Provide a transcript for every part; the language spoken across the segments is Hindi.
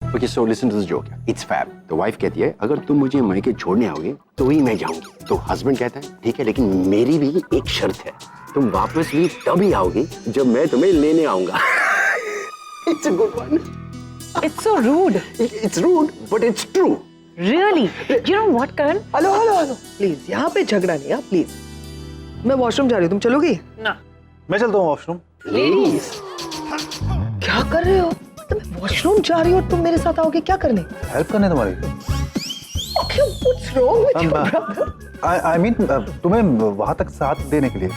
Okay, so listen to this joke. It's fab. तो वाइफ कहती है अगर तुम मुझे मायके छोड़ने आओगे तो ही मैं जाऊंगी। तो हस्बैंड कहता है ठीक है, लेकिन मेरी भी एक शर्त है, तुम वापस भी तभी आओगी जब मैं तुम्हें लेने आऊंगा। It's a good one. It's so rude. It's rude, but it's true. Really? You know what, Karan? Hello hello hello, please यहाँ पे झगड़ा नहीं है, प्लीज। मैं वॉशरूम जा रही हूँ, तुम चलोगी? ना। मैं चलता हूँ वॉशरूम। Ladies. क्या कर रहे हो? मैं वॉशरूम जा रही हूँ, तुम मेरे साथ आओगे क्या करने? हेल्प करने तुम्हारी। Okay, what's wrong with you, brother? I mean, तुम्हें वहां तक साथ देने के लिए।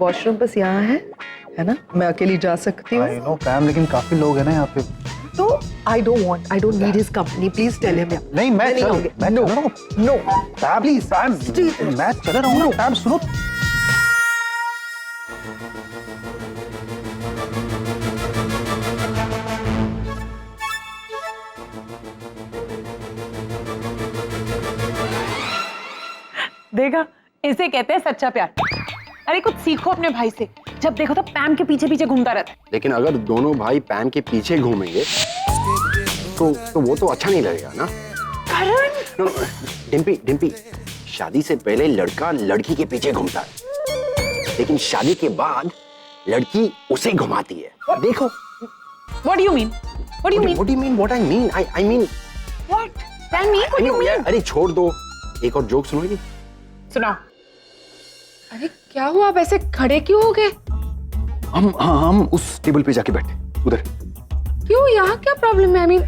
वॉशरूम बस यहाँ है ना? मैं अकेली जा सकती हूँ। I know, पैम, लेकिन काफी लोग हैं ना यहाँ पे। तो I don't need his company. Please tell him. नहीं, मैं चल आऊंगी। रहा हूँ। No. पैम, प्लीज, पैम, मैं चला रहा हूँ। पैम, सुनो। देखा, इसे कहते हैं सच्चा प्यार। अरे कुछ सीखो अपने भाई से, जब देखो तो पैम के पीछे पीछे घूमता रहता है। लेकिन अगर दोनों भाई पैम के पीछे घूमेंगे तो वो तो अच्छा नहीं लगेगा ना। करण! डिम्पी, शादी से पहले लड़का लड़की के पीछे घूमता है, लेकिन शादी के बाद लड़की उसे घुमाती है। देखो। What do you mean? What do you mean? What do you mean? What I mean? I mean. What? Tell me. What do you mean? अरे छोड़ दो, एक और जोक सुनोगी? सुनाओ। अरे क्या हुआ, आप ऐसे खड़े क्यों हो गए? हम उस टेबल पे जाके बैठे उधर। क्यों, यहाँ क्या प्रॉब्लम है? आई मीन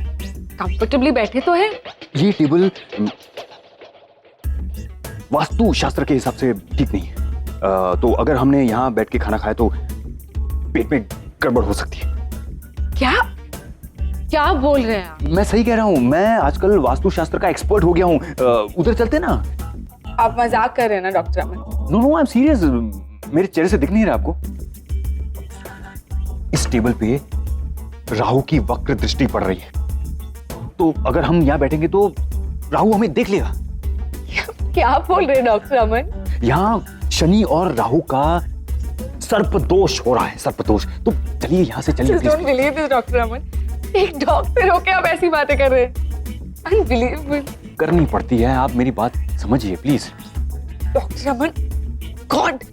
कंफर्टेबली बैठे तो है। ये टेबल वास्तु शास्त्र के हिसाब से ठीक नहीं है। तो अगर हमने यहाँ बैठ के खाना खाया तो पेट में गड़बड़ हो सकती है। क्या क्या बोल रहे हैं आप? मैं सही कह रहा हूँ, मैं आजकल वास्तु शास्त्र का एक्सपर्ट हो गया हूँ। उधर चलते ना। आप मजाक कर रहे हैं ना doctor Aman? No I am serious. मेरे चेहरे से दिख नहीं रहा आपको? इस टेबल पे राहु की वक्र दृष्टि पड़ रही है, तो अगर हम यहाँ बैठेंगे तो राहु हमें देख लेगा। क्या बोल रहे हैं डॉक्टर अमन? यहाँ शनि और राहु का सर्प दोष हो रहा है, सर्प दोष। तो चलिए यहाँ से चलिए। डोंट बिलीव दिस डॉक्टर अमन। एक डॉक्टर होके आप ऐसी बातें कर रहे हैं? अनबिलीवेबल। करनी पड़ती है, आप मेरी बात समझिए प्लीज। डॉक्टर अमन, गॉड,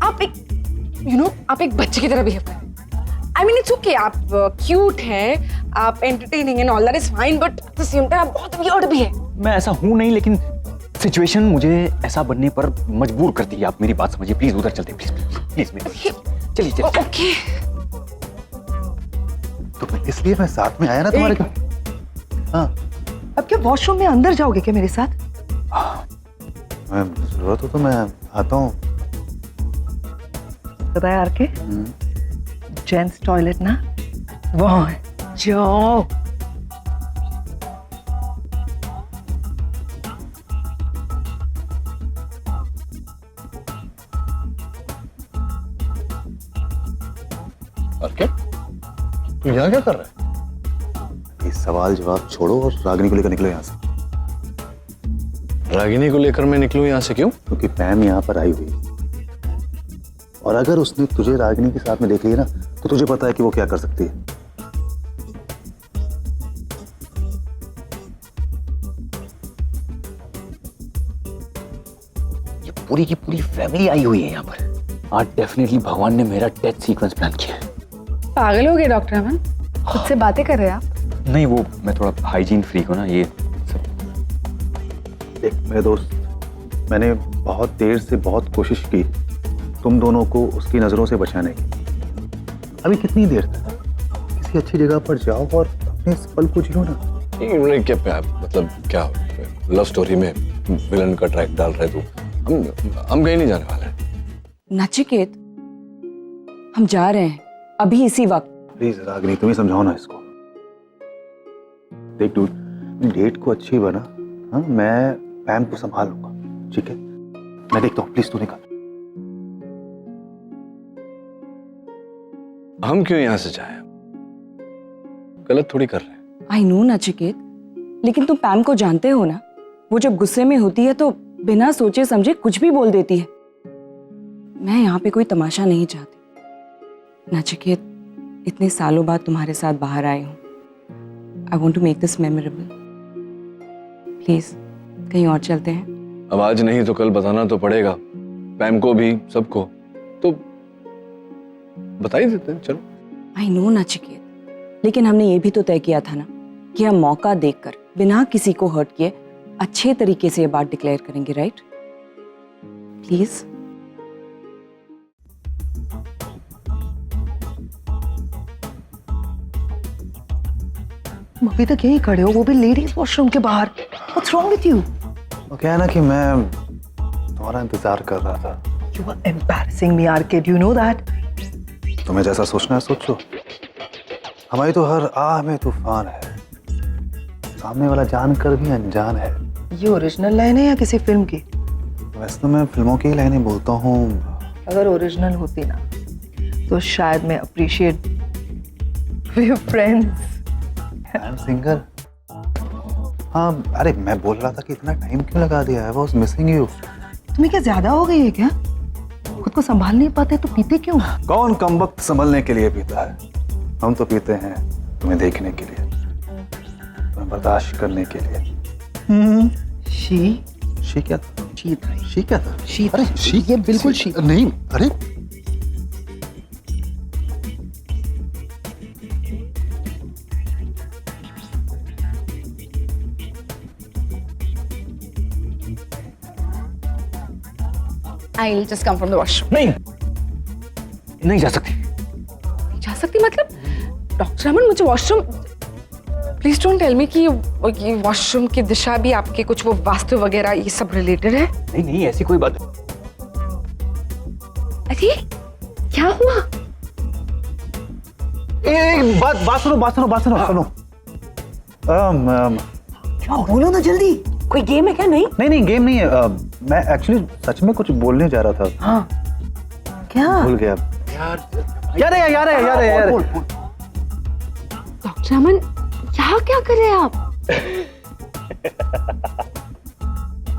आप एक बच्चे की तरह बिहेव कर रहे हैं। आई मीन इट्स ओके, आप क्यूट हैं, आप entertaining and all that is fine, but at the same time आप बहुत वियर्ड भी है। मैं ऐसा हूं नहीं, लेकिन सिचुएशन मुझे ऐसा बनने पर मजबूर करती है। आप मेरी बात समझिए प्लीज, उधर चलते प्लीज चलिए। ओके। तो इसलिए मैं साथ में आया ना तुम्हारे का। हाँ, अब क्या वॉशरूम में अंदर जाओगे क्या मेरे साथ? जरूरत हो तो मैं आता हूँ। बताया आर के, जेंट्स टॉयलेट ना वहाँ है, जाओ। और क्या, तुम यहाँ क्या कर रहे हो? ये सवाल जवाब छोड़ो और रागिनी को लेकर निकलो यहाँ से। रागिनी को लेकर मैं निकलूं यहाँ से? क्यों? क्योंकि पैम यहाँ पर आई हुई है, और अगर उसने तुझे रागिनी के साथ में देख लिया ना, तो तुझे पता है कि वो क्या कर सकती है। ये पूरी की पूरी फैमिली आई हुई है यहाँ पर। आज डेफिनेटली भगवान ने मेरा डेथ सीक्वेंस प्लान किया है। पागल हो गए डॉक्टर अमन, खुद से बातें कर रहे हैं आप? नहीं, वो मैं थोड़ा हाइजीन फ्रीक हूँ ना, ये सब। देख मेरे दोस्त, मैंने बहुत देर से बहुत कोशिश की तुम दोनों को उसकी नजरों से बचाने की। अभी कितनी देर तक? किसी अच्छी जगह पर जाओ और अपने इस पल को जियो ना। नहीं, क्या प्यार, मतलब क्या लव स्टोरी में विलन का ट्रैक डाल रहे तू? हम कहीं नहीं जाने वाले। नचिकेत, हम जा रहे हैं अभी इसी वक्त। प्लीज रागिनी, तुम ही समझाओ ना इसको। देख डेट को अच्छी बना, हाँ, मैं पैम को संभाल लूंगा, ठीक है? मैं देखता हूँ, प्लीज तू निकल। हम क्यों यहाँ से जाएं? गलत थोड़ी कर रहे हैं। आई नो नचिकेत, लेकिन तुम पैम को जानते हो ना, वो जब गुस्से में होती है तो बिना सोचे समझे कुछ भी बोल देती है। मैं यहाँ पे कोई तमाशा नहीं चाहती। नचिकेत, इतने सालों बाद तुम्हारे साथ बाहर आई हूँ। I want to make this memorable. Please कहीं और चलते हैं। अब आज नहीं तो कल बताना तो पड़ेगा, पैम को भी, सबको। तो बता ही देते हैं, चलो। आई नो नचिकेत, लेकिन हमने ये भी तो तय किया था ना कि हम मौका देखकर बिना किसी को हर्ट किए अच्छे तरीके से ये बात डिक्लेयर करेंगे, राइट? प्लीज। अभी तक यहीं खड़े हो, वो भी लेडीज वॉशरूम के बाहर। What's wrong with you? वो क्या है ना कि मैं तुम्हारा इंतजार कर रहा था। You are embarrassing me, Arcade. You know that? तुम्हें जैसा सोचना है सोचो। हमारी तो हर आह में तूफान है, सामने वाला जानकर भी अनजान है। ये ओरिजिनल लाइन है या किसी फिल्म की? वैसे तो मैं फिल्मों की ही लाइनें बोलता हूँ। अगर ओरिजिनल होती ना तो शायद मैं appreciate friends. I am single. हाँ, अरे मैं बोल रहा था कि इतना टाइम क्यों लगा दिया है, आई वाज मिसिंग यू। तुम्हें क्या ज्यादा हो गई है क्या? खुद को संभाल नहीं पाते तो पीते क्यों? कौन कमबख्त संभलने के लिए पीता है? हम तो पीते हैं तुम्हें देखने के लिए, तुम्हें बर्दाश्त करने के लिए। शी क्या था? शी क्या था? शी अरे शी, ये बिल्कुल शी नहीं। अरे I'll just come from the washroom. नहीं जा सकती। जा सकती मतलब? डॉक्टर अमन, मुझे washroom, please don't tell me कि ये वॉशरूम की दिशा भी आपके कुछ वो वास्तु वगैरह ये सब रिलेटेड है। नहीं ऐसी कोई बात। अरे क्या हुआ? बात सुनो। क्या बोलो ना जल्दी। कोई गेम है क्या? नहीं गेम नहीं है। मैं एक्चुअली सच में कुछ बोलने जा रहा था। हाँ क्या? भूल गया यार। डॉक्टर अमन, यहाँ क्या कर रहे हैं आप?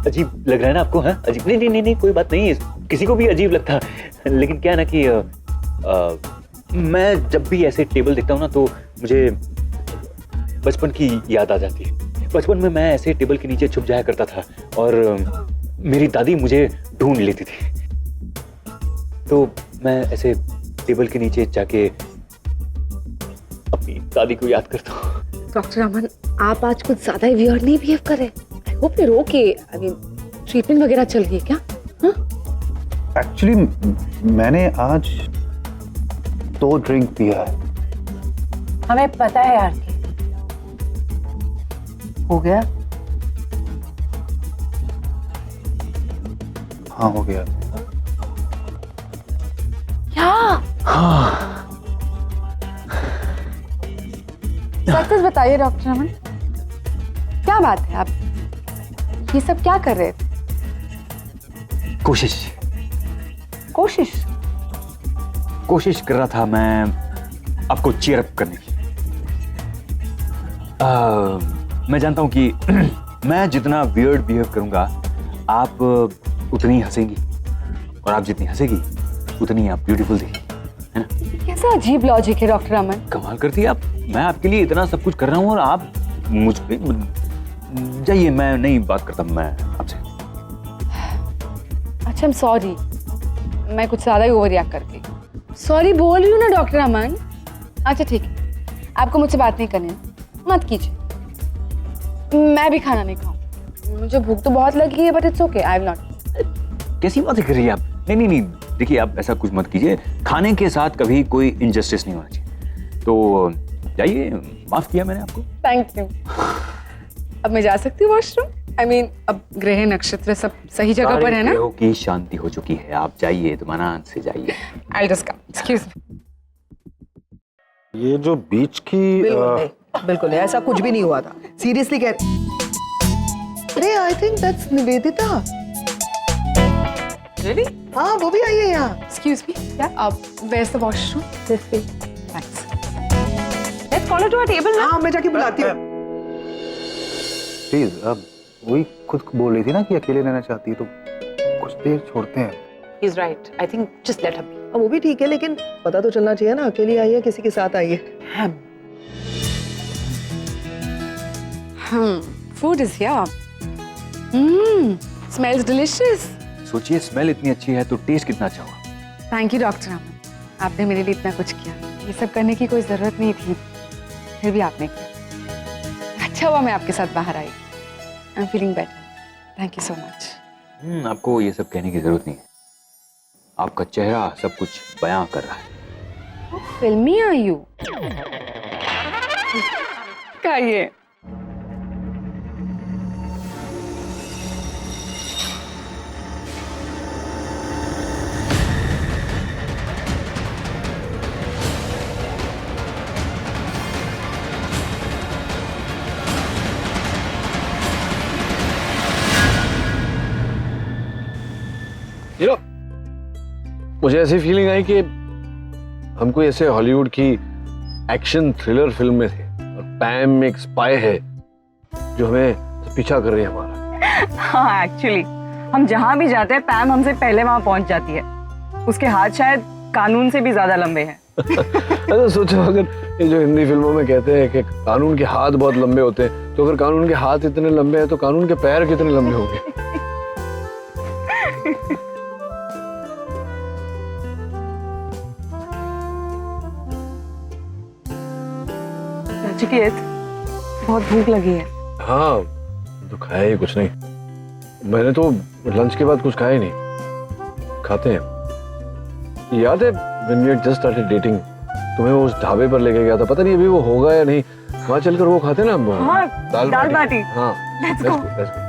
अजीब लग रहा है ना आपको? हाँ अजीब? नहीं कोई बात नहीं है, किसी को भी अजीब लगता है। लेकिन क्या है ना कि मैं जब भी ऐसे टेबल देखता हूँ ना तो मुझे बचपन की याद आ जाती है। बचपन में मैं ऐसे टेबल के नीचे छुप जाया करता था और मेरी दादी मुझे ढूंढ लेती थी। तो मैं ऐसे टेबल के नीचे जाके अपनी दादी को याद करता हूँ। डॉक्टर अमन, आप आज कुछ ज्यादा ही वियर्ड नहीं बिहेव कर रहे? I hope you're okay. I mean, treatment वगैरह चल रही है क्या? एक्चुअली मैंने आज 2 ड्रिंक पिया है। हमें पता है यार कि हो गया? हाँ हो गया। क्या? सच बताइए डॉक्टर अमन, क्या बात है? आप ये सब क्या कर रहे थे? कोशिश कर रहा था मैं आपको चीयर अप करने की। मैं जानता हूं कि मैं जितना वियर्ड बिहेव करूंगा आप उतनी हंसेंगी, और आप जितनी हंसेगी उतनी आप ब्यूटीफुल दिखेंगी, है ना? कैसा अजीब लॉजिक है डॉक्टर अमन। कमाल करती है आप। मैं आपके लिए इतना सब कुछ कर रहा हूँ और आप मुझ पे। जाइए, मैं नहीं बात करता मैं आपसे। अच्छा, I'm सॉरी, मैं कुछ ज्यादा ही ओवर रिएक्ट कर गई। सॉरी बोल रही हूँ ना डॉक्टर अमन। अच्छा ठीक है, आपको मुझसे बात नहीं करनी, मत कीजिए। मैं भी खाना नहीं खाऊं, मुझे भूख तो बहुत लगी है, but it's okay, I am not. कैसी बातें कर रही है आप? नहीं, देखिए आप ऐसा कुछ मत कीजिए। खाने के साथ कभी कोई इनजस्टिस नहीं होना चाहिए। तो जाइए, माफ किया मैंने आपको। Thank you. अब मैं जा सकती हूँ वॉशरूम? आई मीन, अब ग्रह नक्षत्र सब सही जगह पर है ना? ग्रहों की शांति हो चुकी है, आप जाइए, तुमारान से जाइए। I'll just come. Excuse me. ये जो बीच की बिल्कुल नहीं, ऐसा कुछ भी नहीं हुआ था। सीरियसली कह अरे I think that's Nivedita. Really? हाँ वो भी आई है यहाँ। Excuse me. Yeah. Where's the washroom? This way. Thanks. Let's call to a table ना। हाँ मैं जाके बुलाती हूँ। प्लीज, अब वही खुद बोल रही थी ना कि अकेले रहना चाहती है, तो कुछ देर छोड़ते हैं। He's right. I think just let her be. अब वो भी ठीक है, लेकिन पता तो चलना चाहिए ना, अकेली आई है किसी के साथ आई है। Food is here. Smells delicious. सोचिए स्मेल इतनी अच्छी है तो टेस्ट कितना अच्छा होगा। Thank you, Dr. Raman. आपने मेरे लिए इतना कुछ किया। ये सब करने की कोई जरूरत नहीं थी, फिर भी आपने किया। अच्छा हुआ मैं आपके साथ बाहर आई। I'm feeling better. Thank you so much. आपको ये सब कहने की जरूरत नहीं है, आपका चेहरा सब कुछ बयां कर रहा है। फिल्मी are you? क्या ये? You know, मुझे ऐसी फीलिंग आई कि हम कोई ऐसे हॉलीवुड की एक्शन थ्रिलर फिल्म में थे और पैम एक स्पाई है जो हमें पीछा कर रही है हमारा। हाँ एक्चुअली हम जहाँ भी जाते हैं पैम हमसे पहले वहाँ पहुँच जाती है। उसके हाथ शायद कानून से भी ज्यादा लंबे हैं। अच्छा सोचो, अगर ये जो हिंदी फिल्मों में कहते हैं कि कानून के हाथ बहुत लंबे होते हैं, तो अगर कानून के हाथ इतने लंबे हैं तो कानून के पैर कितने लंबे होंगे। नचिकेत, बहुत भूख लगी है। हाँ तो खाया ही कुछ नहीं, मैंने तो लंच के बाद कुछ खाया ही नहीं। खाते हैं। याद है when we had just started dating, तुम्हें वो उस ढाबे पर लेके गया था, पता नहीं अभी वो होगा या नहीं, वहाँ चलकर वो खाते ना हम। हाँ, दाल बाटी। हाँ Let's go. let's go.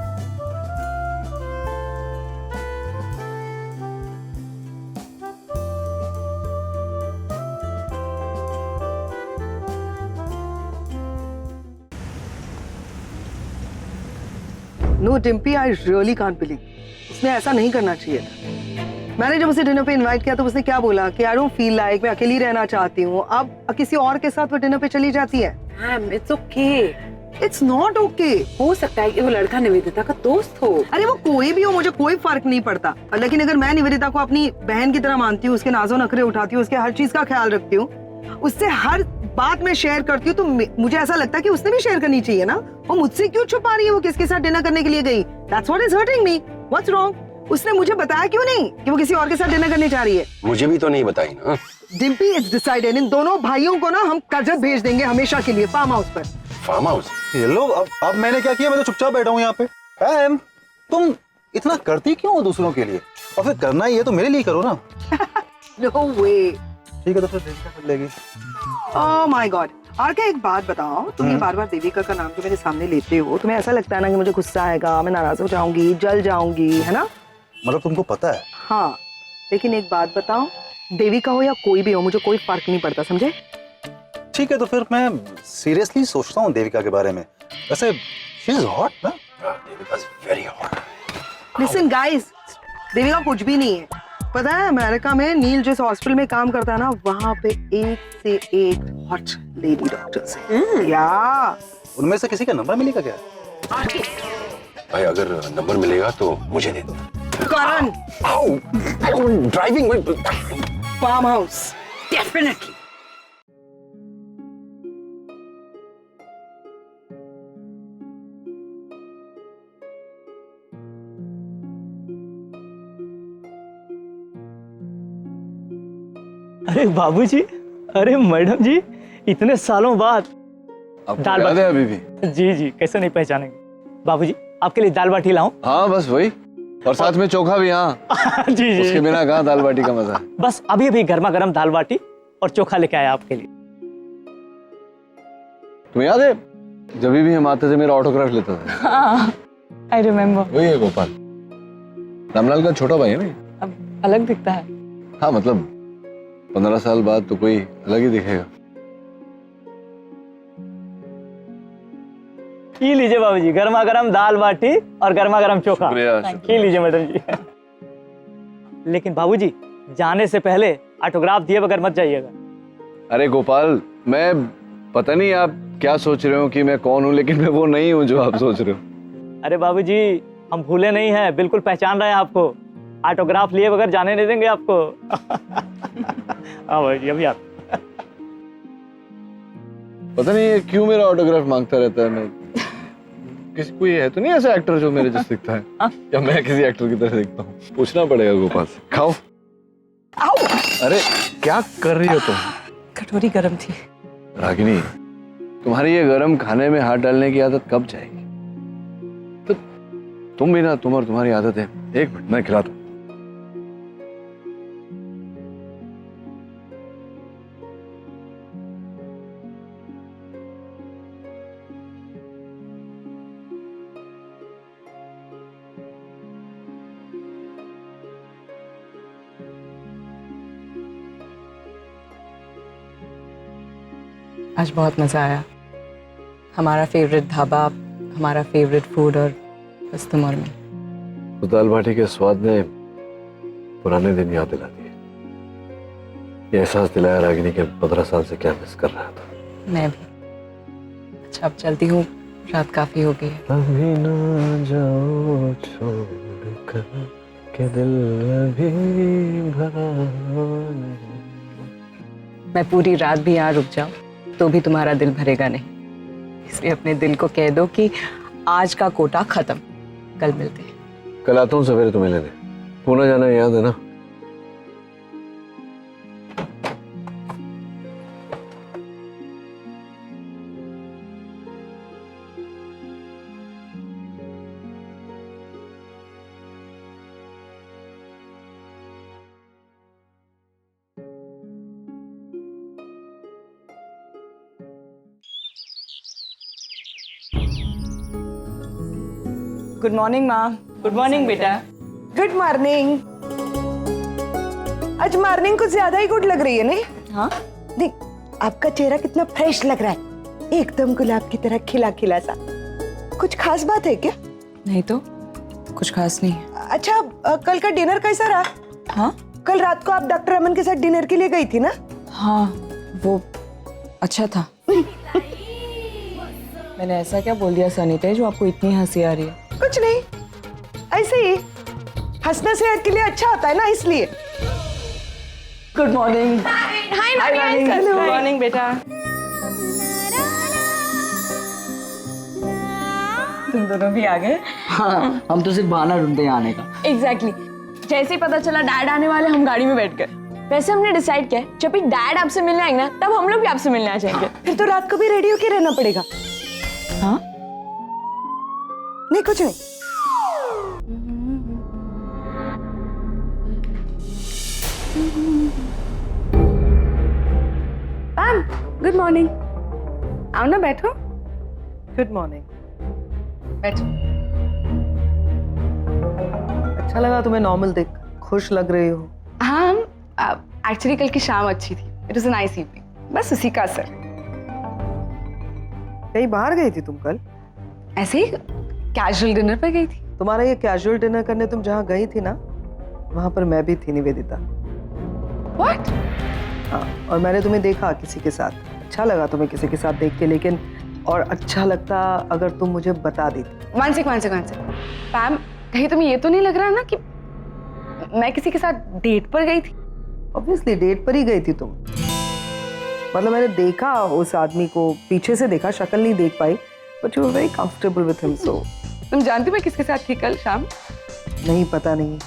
No Dimpy, I really can't believe, उसने ऐसा नहीं करना चाहिए था। मैंने जब उसे डिनर पे इनवाइट किया तो उसने क्या बोला कि आई डोंट फील लाइक, मैं अकेली रहना चाहती हूँ। अब किसी और के साथ वो डिनर पे चली जाती है। Ma'am it's okay, it's not okay. हो सकता है कि वो लड़का निवेदिता का दोस्त हो। अरे वो कोई भी हो, मुझे कोई फर्क नहीं पड़ता, लेकिन अगर मैं निवेदिता को अपनी बहन की तरह मानती हूँ, उसके नाजो नखरे उठाती हूँ, उसके हर चीज का ख्याल रखती हूँ, उससे हर बात में शेयर करती हूँ, तो मुझे ऐसा लगता है कि उसने भी शेयर करनी चाहिए ना। वो मुझसे क्यों छुपा रही है वो किसके साथ डिनर करने के लिए गई? That's what is hurting me. What's wrong? उसने मुझे बताया क्यों नहीं कि वो किसी और के साथ डिनर करने जा रही है? मुझे भी तो नहीं बताई ना। डिम्पी, इट्स डिसाइडेड, इन दोनों भाइयों को ना हम कर्जत भेज देंगे हमेशा के लिए फार्म हाउस पर। Farm house? ये लो, अब मैंने क्या किया? मैं तो चुपचाप बैठा हूँ यहाँ पे। पैम, तुम इतना करती क्यों हो दूसरों के लिए? और फिर करना ही है तो मेरे लिए करो ना। No way. ठीक है तो फिर देखना कर लेगी। Oh my God. और क्या एक बात बताओ, तुम ये बार बार देविका का नाम जो मेरे सामने लेते हो, तुम्हें ऐसा लगता है ना कि मुझे गुस्सा आएगा, मैं नाराज हो जाऊंगी, जल जाऊंगी, है ना? मतलब तुमको पता है? हाँ, लेकिन एक बात बताओ, देविका हो या कोई भी हो, मुझे कोई फर्क नहीं पड़ता, समझे? ठीक है तो फिर मैं सीरियसली सोचता हूँ देविका के बारे में। वैसे शी इज हॉट ना? Devika is very hot. Listen guys, Devika कुछ भी नहीं है। पता है अमेरिका में नील जिस हॉस्पिटल में काम करता है ना, वहाँ पे एक से एक हॉट लेडी डॉक्टर्स हैं। या उनमें से किसी का नंबर मिलेगा क्या? भाई अगर नंबर मिलेगा तो मुझे दे दो। करण, ड्राइविंग फार्म हाउस डेफिनेटली। अरे बाबूजी, अरे मैडम जी, इतने सालों बाद दाल बाटी। अभी भी? जी जी, कैसे नहीं पहचानेंगे। बाबूजी आपके लिए दाल बाटी लाऊं? हाँ बस वही, और साथ में चोखा भी। हाँ जी जी, उसके बिना कहाँ दाल बाटी का मजा। बस अभी अभी गर्मा गर्म दाल बाटी और चोखा लेके आया आपके लिए। तुम्हें याद है जब भी हम आते थे मेरा ऑटोग्राफ लेता था? हाँ, आई रिमेम्बर। वही है गोपाल, रामलाल का छोटा भाई है ना। अब अलग दिखता है। हाँ मतलब 15 साल बाद तो कोई अलग ही दिखेगा। ये लीजिए बाबूजी, गर्मा गर्म दाल बाटी और गर्मा गर्म चोखा। ये लीजिए मैडम जी। लेकिन बाबूजी जाने से पहले ऑटोग्राफ दिए बगैर मत जाइएगा। अरे गोपाल, मैं पता नहीं आप क्या सोच रहे हो कि मैं कौन हूँ, लेकिन मैं वो नहीं हूँ जो आप सोच रहे हो। अरे बाबूजी हम भूले नहीं हैं, बिल्कुल पहचान रहे हैं आपको। ऑटोग्राफ लिए बगैर जाने नहीं देंगे आपको। हाँ भाई जी, अभी आप पता नहीं ये क्यों मेरा ऑटोग्राफ मांगता रहता है। मैं किसी कोई है तो नहीं ऐसा एक्टर जो मेरे जैसे दिखता है, या मैं किसी एक्टर की तरह दिखता हूँ? पूछना पड़ेगा गोपाल से। खाओ। अरे क्या कर रही हो तुम? कटोरी गर्म थी। रागिनी, तुम्हारी ये गरम खाने में हाथ डालने की आदत कब जाएगी? तो तुम भी ना, तुम और तुम्हारी आदत है। एक मिनट मैं खिलाता हूं। आज बहुत मज़ा आया। हमारा फेवरेट ढाबा, हमारा फेवरेट फूड, और बस तुम और मैं। तो दाल बाटी के स्वाद ने पुराने दिन याद दिला दिए। ये एहसास दिलाया रागिनी के 15 साल से क्या मिस कर रहा था। मैं भी। अच्छा अब चलती हूँ, रात काफ़ी हो गई है। अभी ना जाओ छोड़कर के दिल अभी भरा नहीं। मैं पूरी रात भी यहाँ रुक जाऊँ तो भी तुम्हारा दिल भरेगा नहीं, इसलिए अपने दिल को कह दो कि आज का कोटा खत्म, कल मिलते हैं। कल आता हूँ सवेरे तुम्हें लेने। पुणे जाना याद है ना? गुड मॉर्निंग माँ। गुड मॉर्निंग बेटा। Good morning. आज मॉर्निंग कुछ ज्यादा ही गुड लग रही है नहीं? हाँ नहीं, आपका चेहरा कितना फ्रेश लग रहा है, एकदम गुलाब की तरह खिला खिला सा। कुछ खास बात है क्या? नहीं तो कुछ खास नहीं। अच्छा, कल का डिनर कैसा रहा? हाँ कल रात को आप डॉक्टर अमन के साथ डिनर के लिए गई थी ना? हाँ वो अच्छा था। मैंने ऐसा क्या बोल दिया सनीता जो आपको इतनी हंसी आ रही है? कुछ नहीं, ऐसे ही। हंसना सेहत के लिए अच्छा होता है ना, इसलिए। Good morning. Hi good morning बेटा। तुम दोनों भी आ गए? हाँ, हम तो सिर्फ बहाना ढूंढते हैं आने का। एग्जैक्टली जैसे ही पता चला डैड आने वाले, हम गाड़ी में बैठ गए। वैसे हमने डिसाइड किया जब भी डैड आपसे मिलने आएंगे ना, तब हम लोग भी आपसे मिलने आ जाएंगे। फिर तो रात को भी रेडी होके रहना पड़ेगा। हाँ नहीं कुछ नहीं। Ma'am good morning. आओ ना, बैठो। Good morning. बैठो। अच्छा लगा तुम्हें नॉर्मल देख, खुश लग रही हो। हाँ, एक्चुअली कल की शाम अच्छी थी। It was a nice evening, बस उसी का असर। कहीं बाहर गई थी तुम कल? ऐसे ही कैजुअल डिनर पे गई थी। तुम्हारा ये कैजुअल डिनर करने तुम जहाँ गई थी ना, वहां पर मैं भी थी निवेदिता। व्हाट? हाँ, और मैंने तुम्हें देखा किसी के साथ। अच्छा लगा तुम्हें किसी के साथ देख के, लेकिन और अच्छा लगता अगर तुम मुझे बता देती। One sec. पैम, कहीं तुम्हें ये तो नहीं लग रहा ना कि मैं किसी के साथ डेट पर गई थी? ऑब्वियसली डेट पर ही गई थी तुम। मतलब मैंने देखा उस आदमी को, पीछे से देखा, शक्ल नहीं देख पाई, but you were very comfortable with him. So तुम जानती हो मैं किसके साथ थी कल शाम? नहीं, पता नहीं।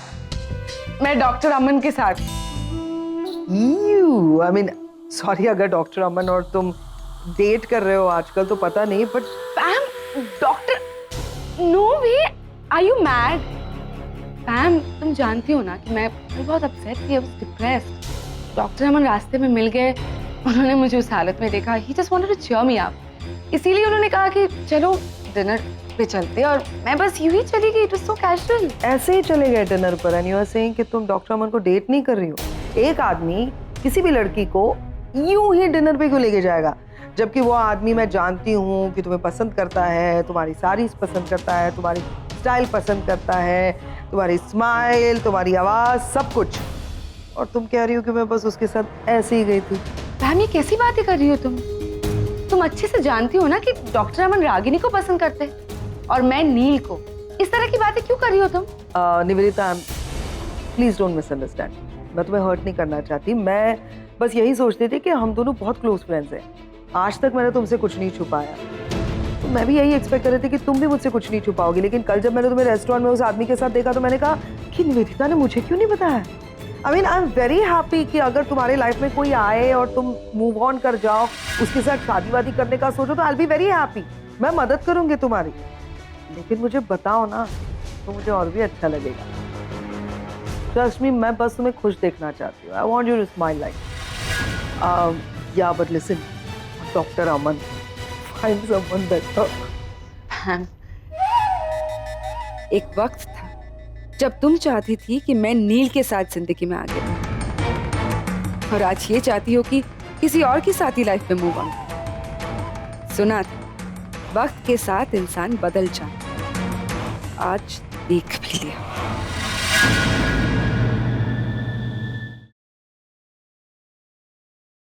मैं डॉक्टर अमन के साथ। आई मीन सॉरी, अगर डॉक्टर अमन और तुम डेट कर रहे हो आजकल तो पता नहीं, but Pam, doctor, no way, are you mad? Pam, तुम जानती हो ना कि मैं बहुत अपसेट थी, डिप्रेस्ड। डॉक्टर अमन रास्ते में मिल गए, उन्होंने मुझे उस हालत में देखा। He just wanted to cheer me up, इसीलिए उन्होंने कहा कि चलो डिनर पे चलते, और मैं बस यूं ही चली गई। It was so casual. ऐसे ही चले गए डिनर पर, एंड यू आर सेइंग कि तुम डॉक्टर अमन को डेट नहीं कर रही हो। एक आदमी किसी भी लड़की को यूं ही डिनर पे क्यों लेके जाएगा, जबकि वो आदमी मैं जानती हूँ कि तुम्हें पसंद करता है, तुम्हारी साड़ीज पसंद करता है, तुम्हारी स्टाइल पसंद करता है, तुम्हारी स्माइल, तुम्हारी आवाज, सब कुछ। और तुम कह रही हो कि मैं बस उसके साथ ऐसे ही गई थी। पैम, ये कैसी बातें कर रही हो तुम? तुम अच्छे से जानती हो ना कि डॉक्टर अमन रागिनी को पसंद करते हैं और मैं नील को। इस तरह की बातें क्यों कर रही हो तुम? निवेदिता, प्लीज डोंट मिसअंडरस्टैंड, मैं तुम्हें हर्ट नहीं करना चाहती। मैं बस यही सोचती थी कि हम दोनों बहुत क्लोज फ्रेंड्स हैं। आज तक मैंने तुमसे कुछ नहीं छुपाया, तो मैं भी यही एक्सपेक्ट कर रही थी कि तुम भी मुझसे कुछ नहीं छुपाओगे। लेकिन कल जब मैंने तुम्हें रेस्टोरेंट में उस आदमी के साथ देखा तो मैंने कहा कि निवेदिता ने मुझे क्यों नहीं बताया। आई एम वेरी हैप्पी कि अगर तुम्हारे लाइफ में कोई आए और तुम मूव ऑन कर जाओ, उसके साथ शादी वादी करने का सोचो, तो I will be very happy. मैं मदद करूंगी तुम्हारी, लेकिन मुझे बताओ ना, तो मुझे और भी अच्छा लगेगा। ट्रस्ट मी, मैं बस तुम्हें खुश देखना चाहती हूँ। I want you to smile like या but listen, doctor Aman, find someone better. एक वक्त था जब तुम चाहती थी कि मैं नील के साथ जिंदगी में आगे बढ़ूं, और आज ये चाहती हो कि किसी और की साथी लाइफ में मूव ऑन। सुना था, वक्त के साथ इंसान बदल जाता, आज देख भी लिया।